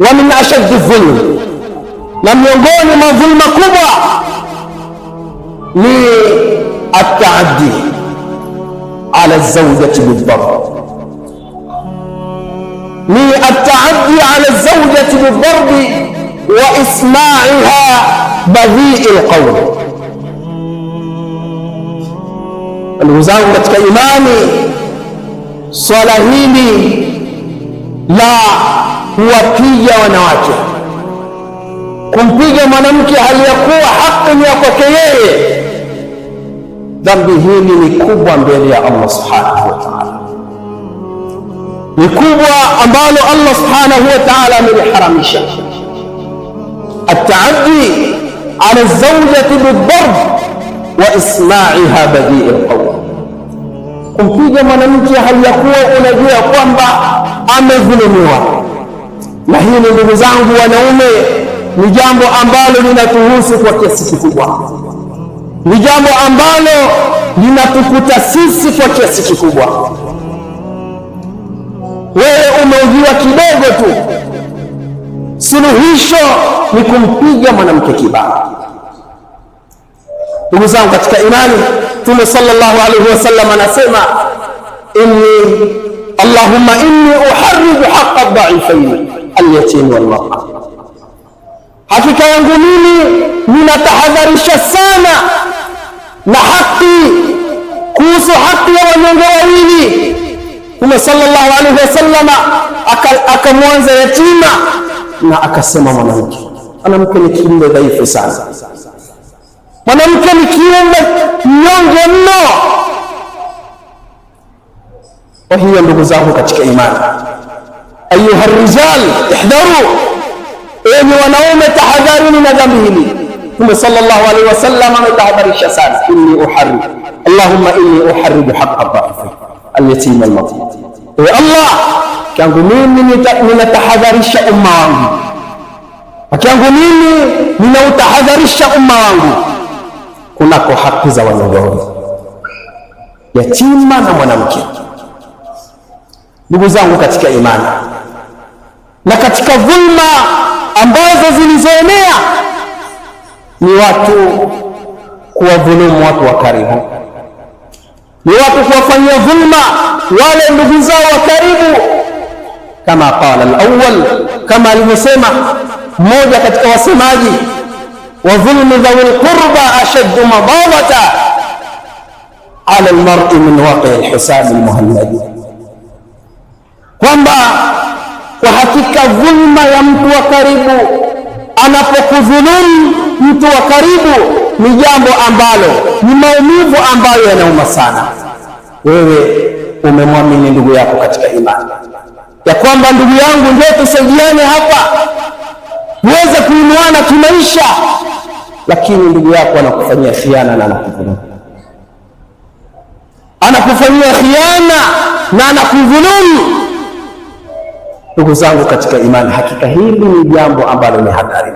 wa min ashaddi dhulm, na miongoni mwa dhulma kubwa ni at-taaddi ala zawjati bid-darb, ni at-taaddi ala zawjati bid-darb wa isma'iha badhi'i al-qawl. Ndugu zangu katika imani, swala hili la kuwapiga wanawake, kumpiga mwanamke hali ya kuwa haki ni ya kwake yeye, dhambi hili ni kubwa mbele ya Allah subhanahu wa ta'ala, ni kubwa ambalo Allah subhanahu wa ta'ala ameliharamisha. At-taaddi ala zawjati bid-darb wa isma'iha badhi'i al-qawl, kumpiga mwanamke hali ya kuwa unajua kwamba amedhulumiwa. Na hili ndugu zangu wanaume, ni jambo ambalo linatuhusu kwa kiasi kikubwa, ni jambo ambalo linatukuta sisi kwa kiasi kikubwa. Wewe umeujiwa kidogo tu, suluhisho ni kumpiga mwanamke kibaya. Ndugu zangu katika imani, Mtume sallallahu alaihi wasallam anasema, Allahumma inni uharribu haqqa ad-da'ifayn al-yatim wal-mar'a, hakika yangu mimi ninatahadharisha sana na haki, kuhusu haki ya wanyonge wawili. Mtume sallallahu alaihi wasallam akamwanza yatima na akasema mwanamke. Mwanamke ni kiumbe dhaifu sana, mwanamke ni kiumbe mnyonge mno. Kwa hiyo ndugu zangu katika imani, ayuha rijal ihdharu, enyi wanaume tahadharini na dhambi hili. Mtume sallallahu alaihi wasallam ametahadharisha sana, Allahumma inni uharribu haqqa ad-da'ifayn al-yatim wal-matin. Ewe Allah, kwangu mimi ninatahadharisha umma wangu, kwangu mimi ninautahadharisha umma wangu kunako haki za wanyonge, yatima na mwanamke. Ndugu zangu katika imani, na katika dhulma ambazo zilizoenea ni watu kuwadhulumu watu wa karibu, ni watu kuwafanyia dhulma wale ndugu zao wa karibu, kama qala al-awwal, kama alivyosema mmoja katika wasemaji, wa dhulmu dhawil qurba ashaddu madawata ala al-mar'i min waqi' al-hisab al-muhalladi, kwamba kwa hakika dhulma ya mtu wa karibu, anapokudhulumu mtu wa karibu, ni jambo ambalo ni maumivu ambayo yanauma sana. Wewe umemwamini ndugu yako katika imani ya kwamba ndugu yangu, ndio tusaidiane hapa tuweze kuinuana kimaisha, lakini ndugu yako anakufanyia khiana na anakudhulumu, anakufanyia khiana na anakudhulumu. Ndugu zangu katika imani, hakika hili ni jambo ambalo ni hatari.